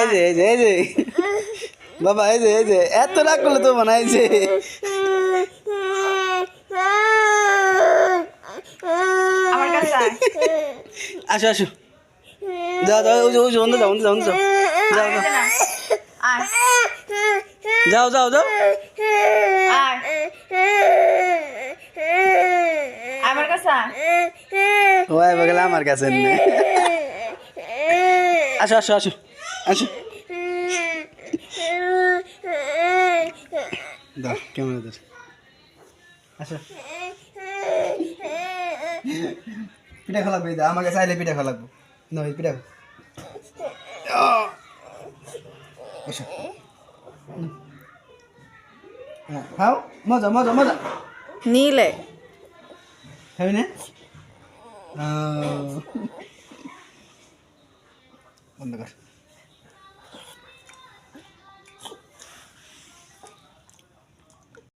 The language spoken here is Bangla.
এই যে বাবা এই যে এত রাগ করলে তো বানাইছে আমার কাছে আয়। আসো আসো যাও যাও ওই যে অন্ধ যাও অন্ধ যাও অন্ধ যাও যাও আয়, না। আয়, যাও যাও যাও আয়। আমার কাছে আয়। ওই বগলে আমার কাছে নে আসো আসো আসো আসো দাও কেমন আছে আসো পিঠা খাওয়া লাগবে আমাকে চাইলে পিঠা খাওয়া লাগবে না ওই পিঠা এসো হ্যাঁ খাও মজা মজা মজা নীলে খাবি না বন্ধ কর